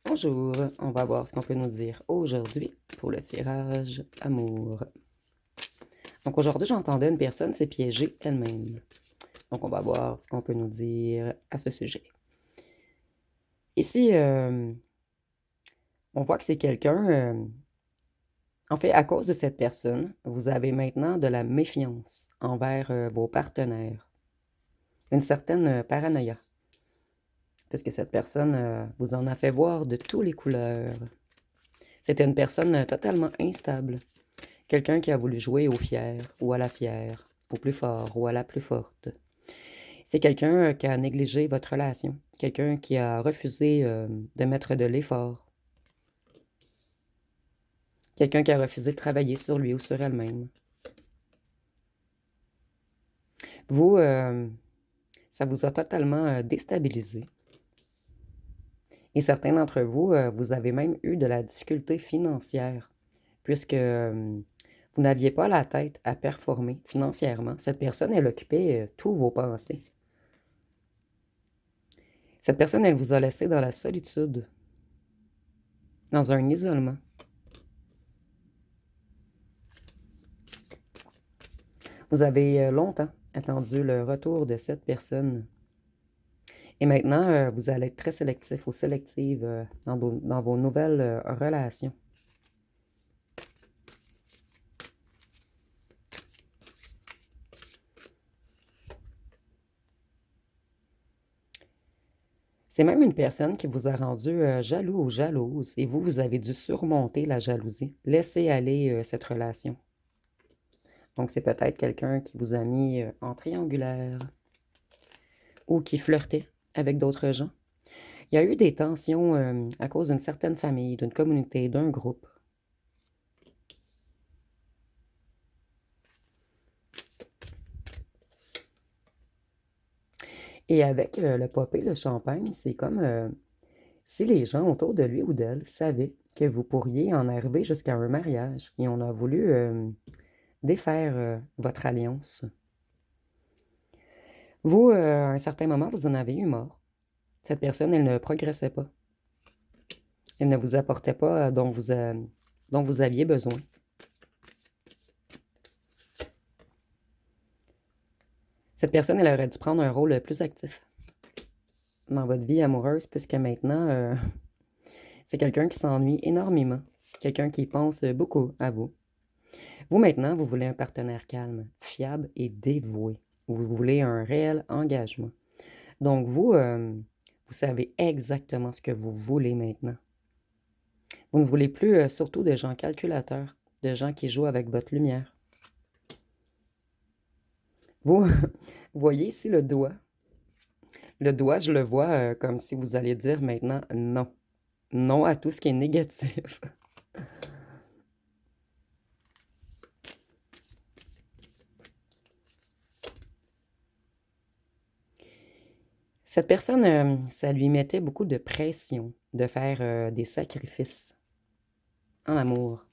Bonjour, on va voir ce qu'on peut nous dire aujourd'hui pour le tirage amour. Donc aujourd'hui, j'entendais une personne s'est piégée elle-même. Donc on va voir ce qu'on peut nous dire à ce sujet. Ici, on voit que c'est quelqu'un, en fait, à cause de cette personne, vous avez maintenant de la méfiance envers vos partenaires, une certaine paranoïa, puisque cette personne vous en a fait voir de toutes les couleurs. C'était une personne totalement instable. Quelqu'un qui a voulu jouer au fier ou à la fière, au plus fort ou à la plus forte. C'est quelqu'un qui a négligé votre relation. Quelqu'un qui a refusé de mettre de l'effort. Quelqu'un qui a refusé de travailler sur lui ou sur elle-même. Vous, ça vous a totalement déstabilisé. Et certains d'entre vous, vous avez même eu de la difficulté financière, puisque vous n'aviez pas la tête à performer financièrement. Cette personne, elle occupait tous vos pensées. Cette personne, elle vous a laissé dans la solitude, dans un isolement. Vous avez longtemps attendu le retour de cette personne. Et maintenant, vous allez être très sélectif ou sélective dans vos nouvelles relations. C'est même une personne qui vous a rendu jaloux ou jalouse et vous, vous avez dû surmonter la jalousie, laisser aller cette relation. Donc, c'est peut-être quelqu'un qui vous a mis en triangulaire ou qui flirtait avec d'autres gens. Il y a eu des tensions à cause d'une certaine famille, d'une communauté, d'un groupe. Et avec le pop et le champagne, c'est comme si les gens autour de lui ou d'elle savaient que vous pourriez en arriver jusqu'à un mariage et on a voulu défaire votre alliance. Vous, à un certain moment, vous en avez eu marre. Cette personne, elle ne progressait pas. Elle ne vous apportait pas dont vous aviez besoin. Cette personne, elle aurait dû prendre un rôle plus actif dans votre vie amoureuse, puisque maintenant, c'est quelqu'un qui s'ennuie énormément, quelqu'un qui pense beaucoup à vous. Vous, maintenant, vous voulez un partenaire calme, fiable et dévoué. Vous voulez un réel engagement. Donc, vous, vous savez exactement ce que vous voulez maintenant. Vous ne voulez plus surtout de gens calculateurs, de gens qui jouent avec votre lumière. Vous, vous voyez ici le doigt. Le doigt, je le vois comme si vous alliez dire maintenant non. Non à tout ce qui est négatif. Cette personne, ça lui mettait beaucoup de pression de faire des sacrifices en amour.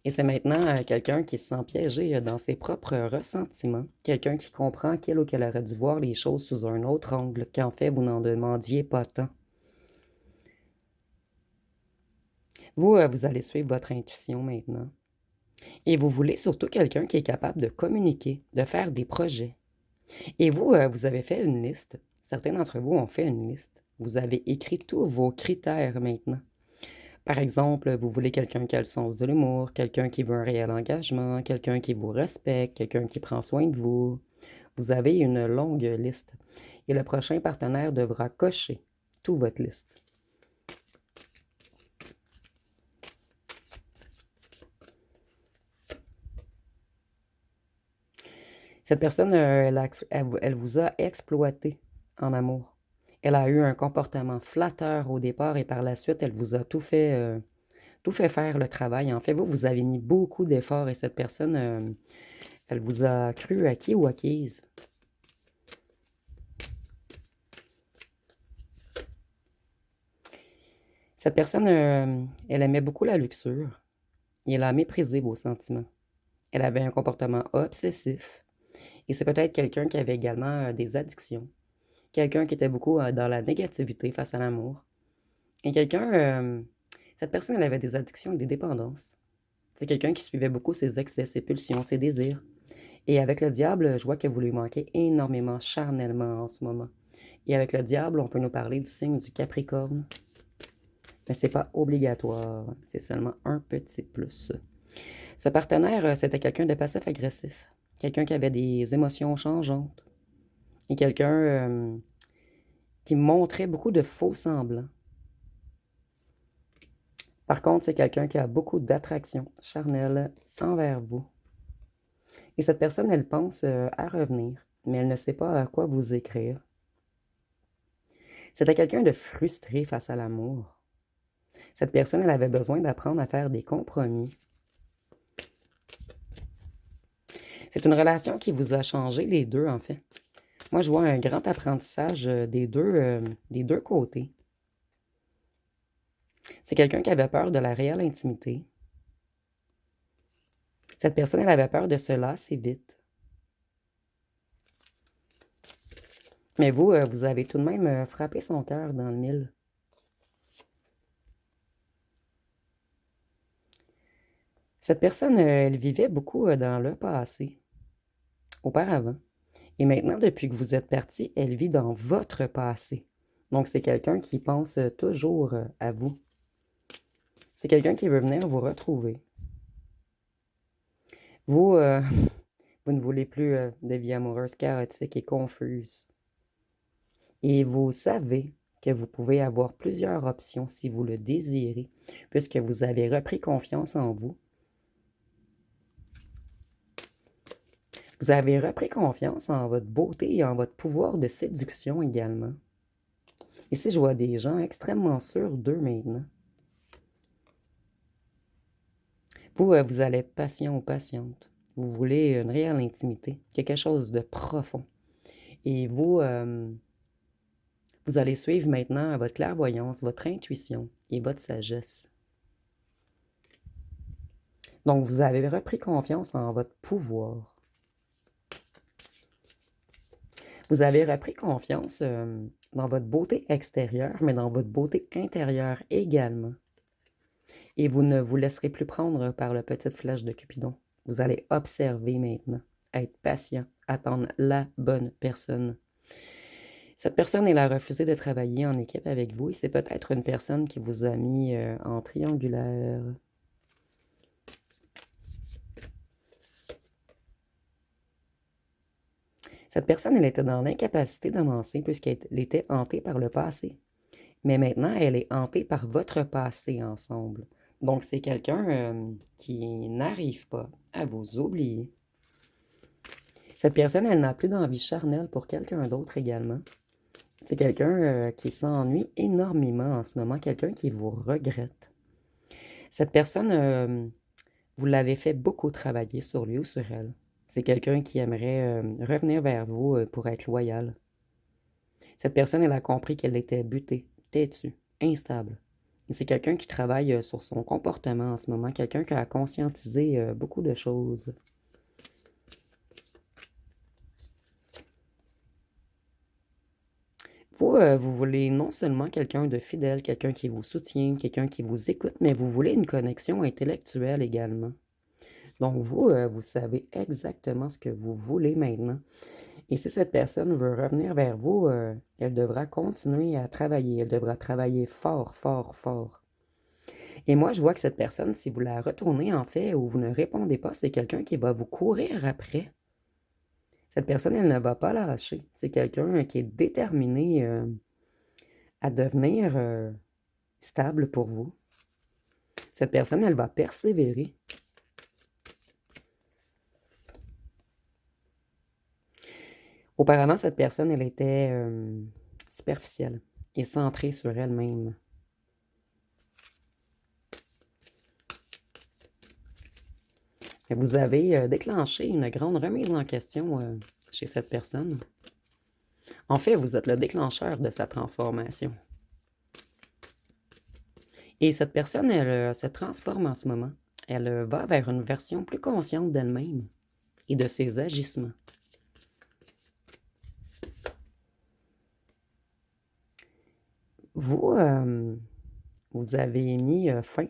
Et c'est maintenant quelqu'un qui se sent piégé dans ses propres ressentiments, quelqu'un qui comprend qu'il ou qu'elle aurait dû voir les choses sous un autre angle, qu'en fait vous n'en demandiez pas tant. Vous, vous allez suivre votre intuition maintenant. Et vous voulez surtout quelqu'un qui est capable de communiquer, de faire des projets. Et vous, vous avez fait une liste. Certains d'entre vous ont fait une liste. Vous avez écrit tous vos critères maintenant. Par exemple, vous voulez quelqu'un qui a le sens de l'humour, quelqu'un qui veut un réel engagement, quelqu'un qui vous respecte, quelqu'un qui prend soin de vous. Vous avez une longue liste. Et le prochain partenaire devra cocher toute votre liste. Cette personne, elle vous a exploité en amour. Elle a eu un comportement flatteur au départ et par la suite, elle vous a tout fait faire le travail. En fait, vous, vous avez mis beaucoup d'efforts et cette personne, elle vous a cru acquis ou acquise. Cette personne, elle aimait beaucoup la luxure et elle a méprisé vos sentiments. Elle avait un comportement obsessif et c'est peut-être quelqu'un qui avait également des addictions. Quelqu'un qui était beaucoup dans la négativité face à l'amour. Et quelqu'un, cette personne, elle avait des addictions et des dépendances. C'est quelqu'un qui suivait beaucoup ses excès, ses pulsions, ses désirs. Et avec le diable, je vois que vous lui manquez énormément charnellement en ce moment. Et avec le diable, on peut nous parler du signe du Capricorne. Mais c'est pas obligatoire, c'est seulement un petit plus. Ce partenaire, c'était quelqu'un de passif-agressif. Quelqu'un qui avait des émotions changeantes. Et quelqu'un qui montrait beaucoup de faux semblants. Par contre, c'est quelqu'un qui a beaucoup d'attraction charnelle envers vous. Et cette personne, elle pense à revenir, mais elle ne sait pas à quoi vous écrire. C'était quelqu'un de frustré face à l'amour. Cette personne, elle avait besoin d'apprendre à faire des compromis. C'est une relation qui vous a changé les deux, en fait. Moi, je vois un grand apprentissage des deux côtés. C'est quelqu'un qui avait peur de la réelle intimité. Cette personne, elle avait peur de se lasser vite. Mais vous, vous avez tout de même frappé son cœur dans le mille. Cette personne, elle vivait beaucoup dans le passé, auparavant. Et maintenant, depuis que vous êtes parti, elle vit dans votre passé. Donc, c'est quelqu'un qui pense toujours à vous. C'est quelqu'un qui veut venir vous retrouver. Vous, vous ne voulez plus de vie amoureuse chaotique et confuse. Et vous savez que vous pouvez avoir plusieurs options si vous le désirez, puisque vous avez repris confiance en vous. Vous avez repris confiance en votre beauté et en votre pouvoir de séduction également. Ici, je vois des gens extrêmement sûrs d'eux maintenant. Vous, vous allez être patient ou patiente. Vous voulez une réelle intimité, quelque chose de profond. Et vous, vous allez suivre maintenant votre clairvoyance, votre intuition et votre sagesse. Donc, vous avez repris confiance en votre pouvoir. Vous avez repris confiance dans votre beauté extérieure, mais dans votre beauté intérieure également. Et vous ne vous laisserez plus prendre par le petit flèche de Cupidon. Vous allez observer maintenant, être patient, attendre la bonne personne. Cette personne, elle a refusé de travailler en équipe avec vous et c'est peut-être une personne qui vous a mis en triangulaire. Cette personne, elle était dans l'incapacité d'avancer puisqu'elle était hantée par le passé. Mais maintenant, elle est hantée par votre passé ensemble. Donc, c'est quelqu'un qui n'arrive pas à vous oublier. Cette personne, elle n'a plus d'envie charnelle pour quelqu'un d'autre également. C'est quelqu'un qui s'ennuie énormément en ce moment, quelqu'un qui vous regrette. Cette personne, vous l'avez fait beaucoup travailler sur lui ou sur elle. C'est quelqu'un qui aimerait revenir vers vous pour être loyal. Cette personne, elle a compris qu'elle était butée, têtue, instable. Et c'est quelqu'un qui travaille sur son comportement en ce moment, quelqu'un qui a conscientisé beaucoup de choses. Vous, vous voulez non seulement quelqu'un de fidèle, quelqu'un qui vous soutient, quelqu'un qui vous écoute, mais vous voulez une connexion intellectuelle également. Donc vous, vous savez exactement ce que vous voulez maintenant. Et si cette personne veut revenir vers vous, elle devra continuer à travailler. Elle devra travailler fort, fort, fort. Et moi, je vois que cette personne, si vous la retournez en fait ou vous ne répondez pas, c'est quelqu'un qui va vous courir après. Cette personne, elle ne va pas lâcher. C'est quelqu'un qui est déterminé à devenir stable pour vous. Cette personne, elle va persévérer. Auparavant, cette personne, elle était superficielle et centrée sur elle-même. Vous avez déclenché une grande remise en question chez cette personne. En fait, vous êtes le déclencheur de sa transformation. Et cette personne, elle se transforme en ce moment. Elle va vers une version plus consciente d'elle-même et de ses agissements. Vous, vous avez mis fin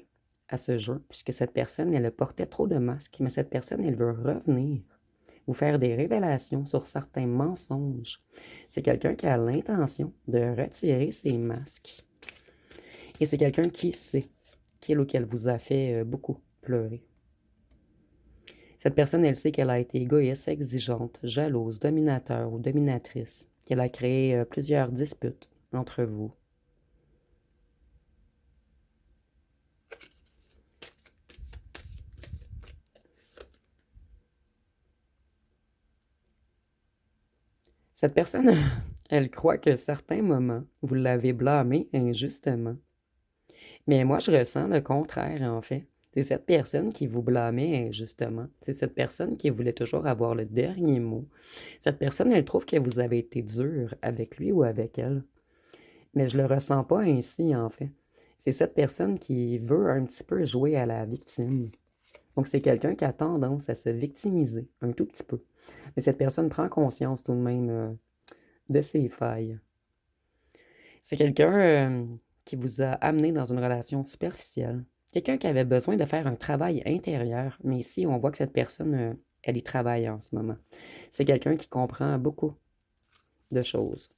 à ce jeu, puisque cette personne, elle portait trop de masques, mais cette personne, elle veut revenir, vous faire des révélations sur certains mensonges. C'est quelqu'un qui a l'intention de retirer ses masques. Et c'est quelqu'un qui sait qu'il ou qu'elle vous a fait beaucoup pleurer. Cette personne, elle sait qu'elle a été égoïste, exigeante, jalouse, dominateur ou dominatrice, qu'elle a créé plusieurs disputes entre vous. Cette personne, elle croit que certains moments, vous l'avez blâmée injustement. Mais moi, je ressens le contraire, en fait. C'est cette personne qui vous blâmait injustement. C'est cette personne qui voulait toujours avoir le dernier mot. Cette personne, elle trouve que vous avez été dur avec lui ou avec elle. Mais je le ressens pas ainsi, en fait. C'est cette personne qui veut un petit peu jouer à la victime. Donc, c'est quelqu'un qui a tendance à se victimiser un tout petit peu. Mais cette personne prend conscience tout de même de ses failles. C'est quelqu'un qui vous a amené dans une relation superficielle. Quelqu'un qui avait besoin de faire un travail intérieur, mais ici, on voit que cette personne, elle y travaille en ce moment. C'est quelqu'un qui comprend beaucoup de choses.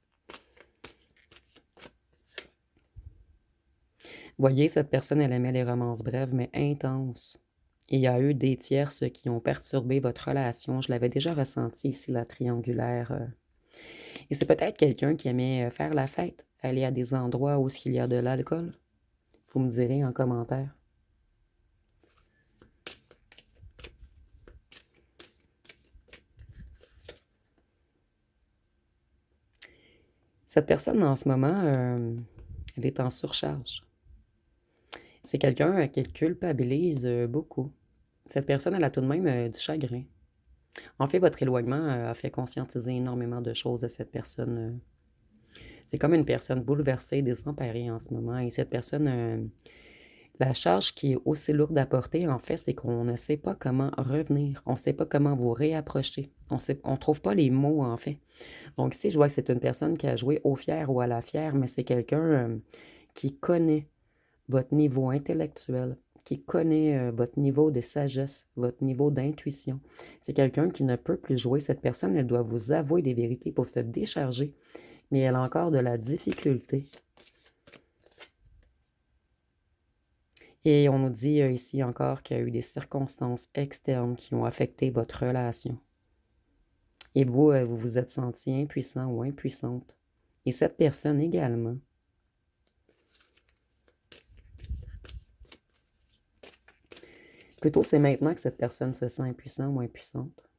Voyez, cette personne, elle aimait les romances brèves, mais intenses. Et il y a eu des tierces qui ont perturbé votre relation. Je l'avais déjà ressenti ici, la triangulaire. Et c'est peut-être quelqu'un qui aimait faire la fête, aller à des endroits où il y a de l'alcool. Vous me direz en commentaire. Cette personne, en ce moment, elle est en surcharge. C'est quelqu'un qui culpabilise beaucoup. Cette personne, elle a tout de même du chagrin. En fait, votre éloignement a fait conscientiser énormément de choses à cette personne. C'est comme une personne bouleversée, désemparée en ce moment. Et cette personne, la charge qui est aussi lourde à porter, en fait, c'est qu'on ne sait pas comment revenir. On ne sait pas comment vous réapprocher. On ne trouve pas les mots, en fait. Donc ici, je vois que c'est une personne qui a joué au fier ou à la fière, mais c'est quelqu'un qui connaît votre niveau intellectuel, qui connaît votre niveau de sagesse, votre niveau d'intuition. C'est quelqu'un qui ne peut plus jouer. Cette personne, elle doit vous avouer des vérités pour se décharger, mais elle a encore de la difficulté. Et on nous dit ici encore qu'il y a eu des circonstances externes qui ont affecté votre relation. Et vous, vous vous êtes senti impuissant ou impuissante. Et cette personne également. Plutôt, c'est maintenant que cette personne se sent impuissante ou impuissante.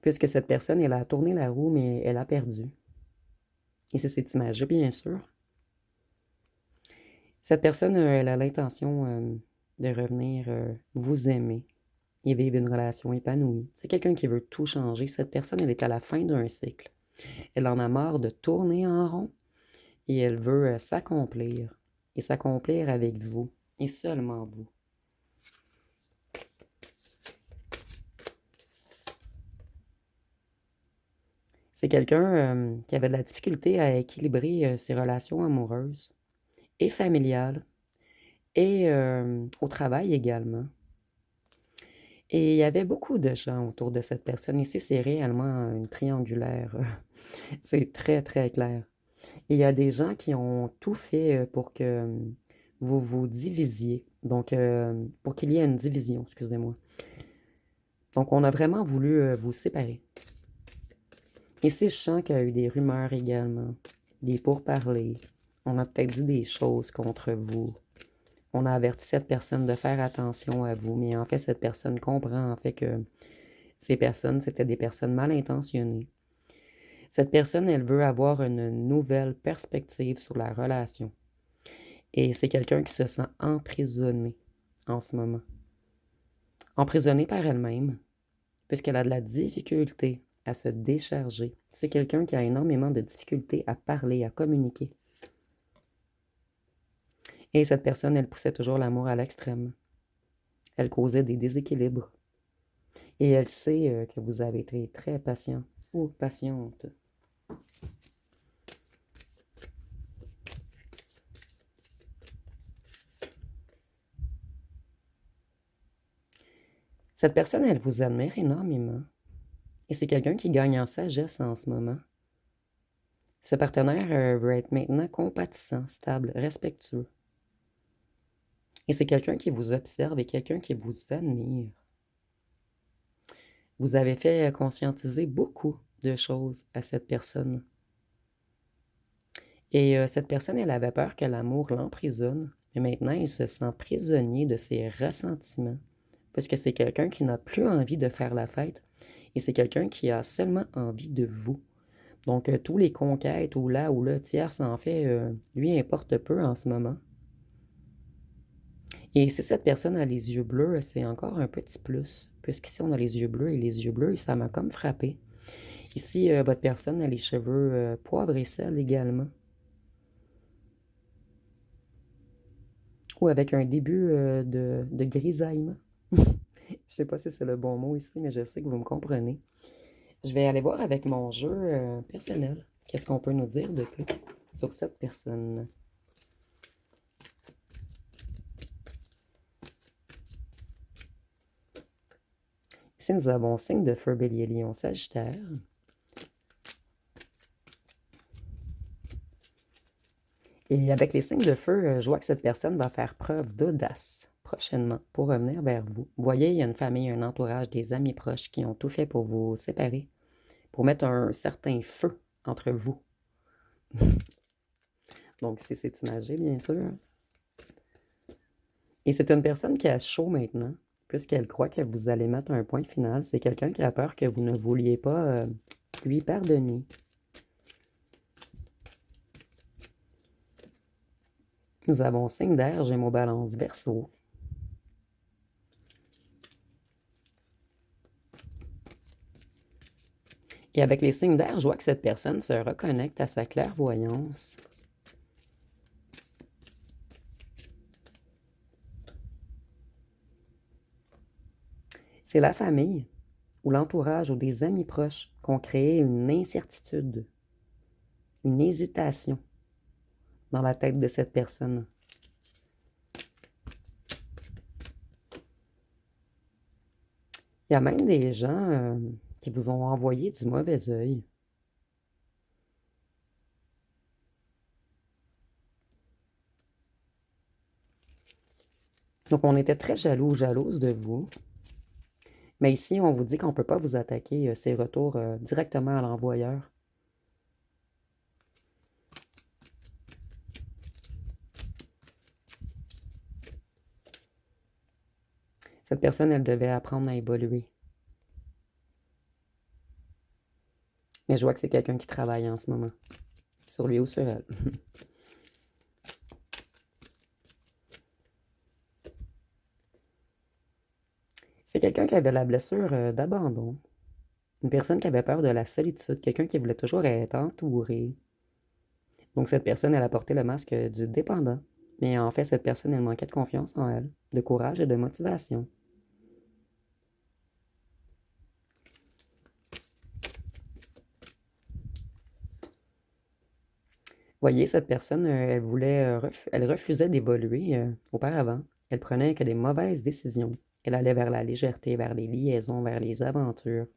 Puisque cette personne, elle a tourné la roue, mais elle a perdu. Et c'est imagé, bien sûr. Cette personne, elle a l'intention de revenir vous aimer et vivre une relation épanouie. C'est quelqu'un qui veut tout changer. Cette personne, elle est à la fin d'un cycle. Elle en a marre de tourner en rond et elle veut s'accomplir. Et s'accomplir avec vous et seulement vous. C'est quelqu'un qui avait de la difficulté à équilibrer ses relations amoureuses et familiales et au travail également. Et il y avait beaucoup de gens autour de cette personne. Ici, c'est réellement une triangulaire. C'est très, très clair. Et il y a des gens qui ont tout fait pour que vous vous divisiez. Donc, pour qu'il y ait une division, excusez-moi. Donc, on a vraiment voulu vous séparer. Ici, je sens qu'il y a eu des rumeurs également, des pourparlers. On a peut-être dit des choses contre vous. On a averti cette personne de faire attention à vous, mais en fait, cette personne comprend en fait que ces personnes, c'était des personnes mal intentionnées. Cette personne, elle veut avoir une nouvelle perspective sur la relation. Et c'est quelqu'un qui se sent emprisonné en ce moment. Emprisonnée par elle-même, puisqu'elle a de la difficulté à se décharger. C'est quelqu'un qui a énormément de difficultés à parler, à communiquer. Et cette personne, elle poussait toujours l'amour à l'extrême. Elle causait des déséquilibres. Et elle sait que vous avez été très patient ou patiente. Cette personne, elle vous admire énormément et c'est quelqu'un qui gagne en sagesse en ce moment. Ce partenaire veut être maintenant compatissant, stable, respectueux. Et c'est quelqu'un qui vous observe et quelqu'un qui vous admire. Vous avez fait conscientiser beaucoup de choses à cette personne. Et cette personne, elle avait peur que l'amour l'emprisonne, mais maintenant, il se sent prisonnier de ses ressentiments, parce que c'est quelqu'un qui n'a plus envie de faire la fête, et c'est quelqu'un qui a seulement envie de vous. Donc, tous les conquêtes ou là ou le tiers en fait, lui importe peu en ce moment. Et si cette personne a les yeux bleus, c'est encore un petit plus, puisqu'ici on a les yeux bleus, et les yeux bleus, ça m'a comme frappé. Ici, votre personne a les cheveux poivre et sel également. Ou avec un début de grisaillement. Je sais pas si c'est le bon mot ici, mais je sais que vous me comprenez. Je vais aller voir avec mon jeu personnel. Qu'est-ce qu'on peut nous dire de plus sur cette personne? Ici, nous avons signe de feu, bélier, lion, sagittaire. Et avec les signes de feu, je vois que cette personne va faire preuve d'audace prochainement pour revenir vers vous. Vous voyez, il y a une famille, un entourage, des amis proches qui ont tout fait pour vous séparer, pour mettre un certain feu entre vous. Donc, c'est imagé, bien sûr. Et c'est une personne qui a chaud maintenant, puisqu'elle croit que vous allez mettre un point final. C'est quelqu'un qui a peur que vous ne vouliez pas lui pardonner. Nous avons signe d'air, Gémeaux, Balance, Verseau. Et avec les signes d'air, je vois que cette personne se reconnecte à sa clairvoyance. C'est la famille ou l'entourage ou des amis proches qui ont créé une incertitude, une hésitation dans la tête de cette personne. Il y a même des gens qui vous ont envoyé du mauvais œil. Donc, on était très jaloux ou jalouse de vous. Mais ici, on vous dit qu'on ne peut pas vous attaquer ces retours directement à l'envoyeur. Cette personne, elle devait apprendre à évoluer. Mais je vois que c'est quelqu'un qui travaille en ce moment. Sur lui ou sur elle. C'est quelqu'un qui avait la blessure d'abandon. Une personne qui avait peur de la solitude. Quelqu'un qui voulait toujours être entouré. Donc cette personne, elle a porté le masque du dépendant. Mais en fait, cette personne, elle manquait de confiance en elle, de courage et de motivation. Voyez, cette personne, elle refusait d'évoluer auparavant. Elle prenait que des mauvaises décisions. Elle allait vers la légèreté, vers les liaisons, vers les aventures.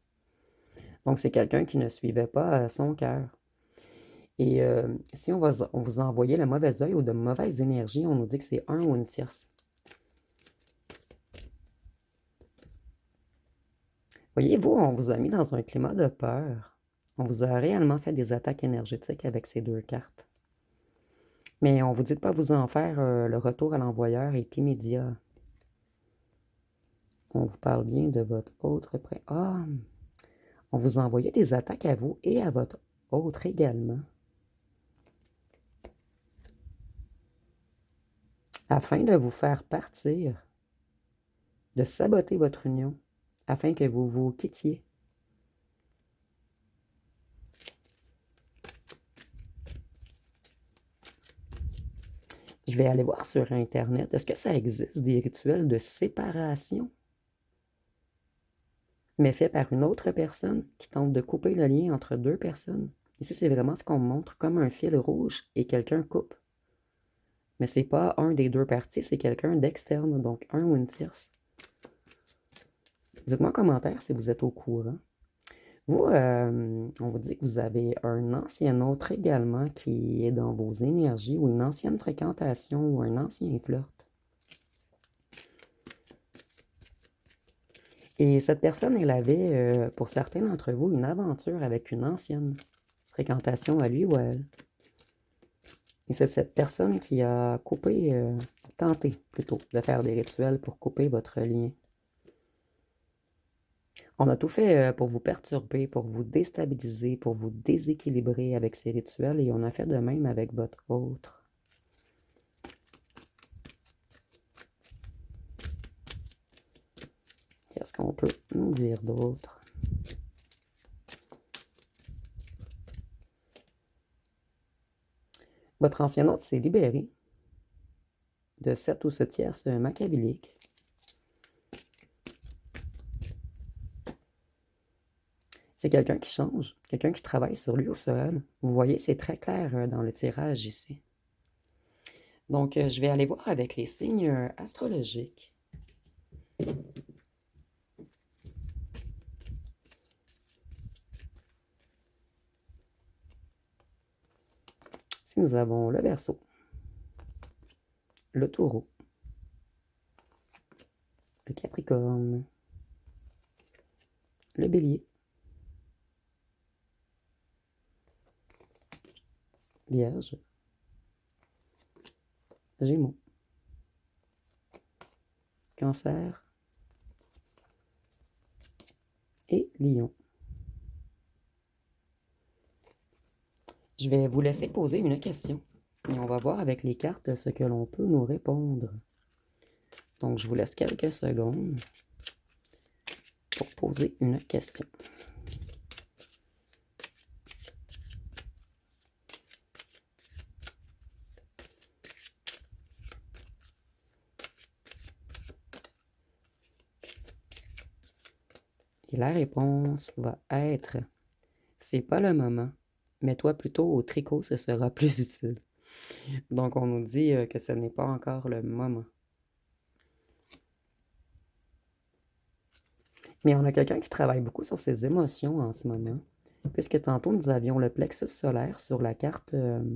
Donc, c'est quelqu'un qui ne suivait pas son cœur. Et si on vous envoyait le mauvais œil ou de mauvaises énergies, on nous dit que c'est un ou une tierce. Voyez-vous, on vous a mis dans un climat de peur. On vous a réellement fait des attaques énergétiques avec ces deux cartes. Mais on vous dit de ne pas vous en faire, le retour à l'envoyeur est immédiat. On vous parle bien de votre autre prêt. Ah! On vous a envoyé des attaques à vous et à votre autre également. Afin de vous faire partir, de saboter votre union, afin que vous vous quittiez. Je vais aller voir sur Internet, est-ce que ça existe des rituels de séparation, mais faits par une autre personne qui tente de couper le lien entre deux personnes? Ici, c'est vraiment ce qu'on me montre comme un fil rouge et quelqu'un coupe. Mais c'est pas un des deux parties, c'est quelqu'un d'externe, donc un ou une tierce. Dites-moi en commentaire si vous êtes au courant. Vous, on vous dit que vous avez un ancien autre également qui est dans vos énergies ou une ancienne fréquentation ou un ancien flirt. Et cette personne, elle avait, pour certains d'entre vous, une aventure avec une ancienne fréquentation à lui ou à elle. Et c'est cette personne qui a coupé, tenté plutôt, de faire des rituels pour couper votre lien. On a tout fait pour vous perturber, pour vous déstabiliser, pour vous déséquilibrer avec ces rituels et on a fait de même avec votre autre. Qu'est-ce qu'on peut nous dire d'autre? Votre ancien autre s'est libéré de cette ou ce tierce machiavélique. C'est quelqu'un qui change, quelqu'un qui travaille sur lui ou sur elle. Vous voyez, c'est très clair dans le tirage ici. Donc, je vais aller voir avec les signes astrologiques. Si nous avons le Verseau, le Taureau, le Capricorne, le Bélier, Vierge, Gémeaux, Cancer et Lion. Je vais vous laisser poser une question et on va voir avec les cartes ce que l'on peut nous répondre. Donc, je vous laisse quelques secondes pour poser une question. Et la réponse va être « C'est pas le moment, mais toi plutôt au tricot, ce sera plus utile. » Donc, on nous dit que ce n'est pas encore le moment. Mais on a quelqu'un qui travaille beaucoup sur ses émotions en ce moment, puisque tantôt nous avions le plexus solaire sur la carte de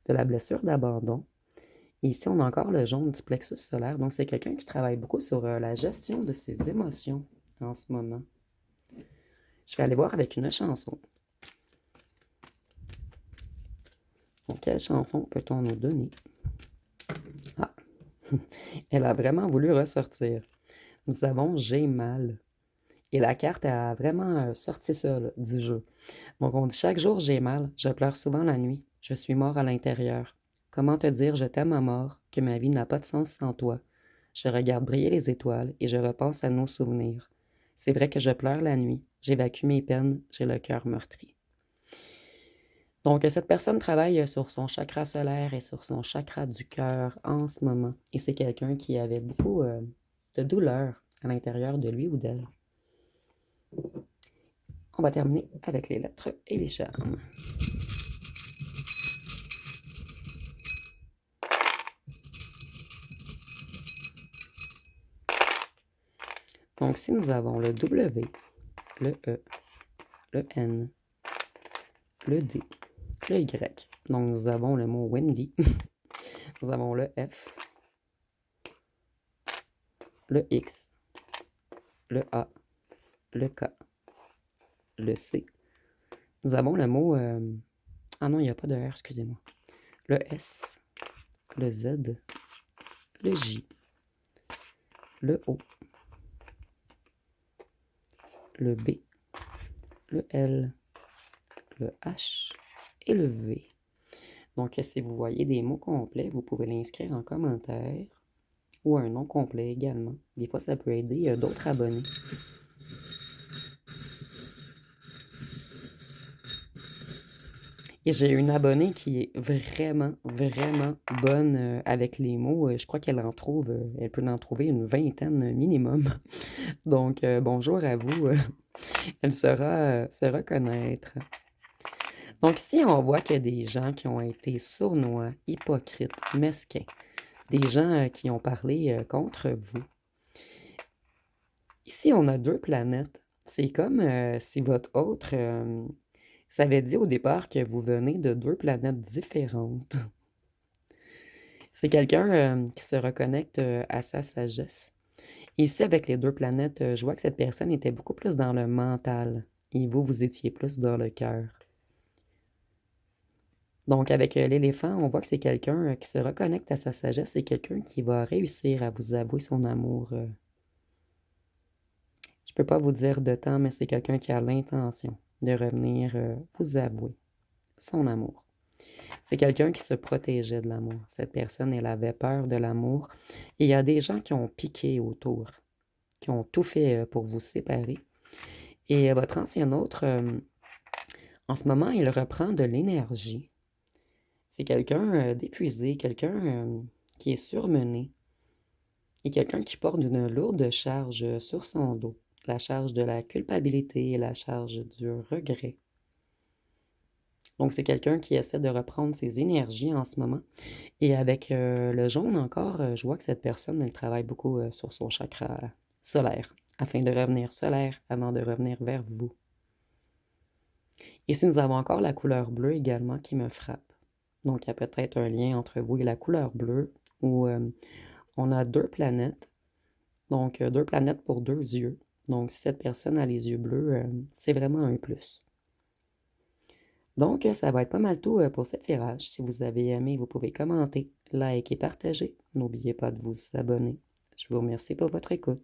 la blessure d'abandon. Et ici, on a encore le jaune du plexus solaire. Donc, c'est quelqu'un qui travaille beaucoup sur la gestion de ses émotions en ce moment. Je vais aller voir avec une chanson. Donc, quelle chanson peut-on nous donner? Ah, elle a vraiment voulu ressortir. Nous avons J'ai mal. Et la carte a vraiment sorti ça là, du jeu. Donc, on dit chaque jour j'ai mal, je pleure souvent la nuit, je suis mort à l'intérieur. Comment te dire je t'aime à mort, que ma vie n'a pas de sens sans toi? Je regarde briller les étoiles et je repense à nos souvenirs. C'est vrai que je pleure la nuit, j'évacue mes peines, j'ai le cœur meurtri. Donc, cette personne travaille sur son chakra solaire et sur son chakra du cœur en ce moment. Et c'est quelqu'un qui avait beaucoup de douleur à l'intérieur de lui ou d'elle. On va terminer avec les lettres et les charmes. Donc, si nous avons le W, le E, le N, le D, le Y, donc nous avons le mot Wendy, nous avons le F, le X, le A, le K, le C. Nous avons le mot... ah non, il n'y a pas de R, excusez-moi. Le S, le Z, le J, le O, le B, le L, le H et le V. Donc, si vous voyez des mots complets, vous pouvez l'inscrire en commentaire ou un nom complet également. Des fois, ça peut aider d'autres abonnés. Et j'ai une abonnée qui est vraiment, vraiment bonne avec les mots. Je crois qu'elle en trouve, elle peut en trouver une vingtaine minimum. Donc, bonjour à vous. Elle saura se reconnaître. Donc, si on voit qu'il y a des gens qui ont été sournois, hypocrites, mesquins, des gens qui ont parlé contre vous, Ici, on a 2 planètes. C'est comme, si votre autre, s'avait dit au départ que vous venez de 2 planètes différentes. C'est quelqu'un, qui se reconnecte, à sa sagesse. Ici, avec les 2 planètes, je vois que cette personne était beaucoup plus dans le mental et vous, vous étiez plus dans le cœur. Donc avec, l'éléphant, on voit que c'est quelqu'un, qui se reconnecte à sa sagesse. C'est quelqu'un qui va réussir à vous avouer son amour, je peux pas vous dire de temps, mais c'est quelqu'un qui a l'intention de revenir, vous avouer son amour. C'est quelqu'un qui se protégeait de l'amour. Cette personne, elle avait peur de l'amour et il y a des gens qui ont piqué autour, qui ont tout fait, pour vous séparer et votre ancien autre, en ce moment, il reprend de l'énergie. C'est quelqu'un, d'épuisé, quelqu'un, qui est surmené et quelqu'un qui porte une lourde charge, sur son dos. La charge de la culpabilité et la charge du regret. Donc c'est quelqu'un qui essaie de reprendre ses énergies en ce moment et avec, le jaune encore, je vois que cette personne, elle travaille beaucoup, sur son chakra solaire, afin de revenir solaire avant de revenir vers vous. Ici, nous avons encore la couleur bleue également qui me frappe. Donc il y a peut-être un lien entre vous et la couleur bleue où, on a 2 planètes, donc 2 planètes pour 2 yeux. Donc si cette personne a les yeux bleus, c'est vraiment un plus. Donc ça va être pas mal tout, pour ce tirage. Si vous avez aimé, vous pouvez commenter, like et partager. N'oubliez pas de vous abonner. Je vous remercie pour votre écoute.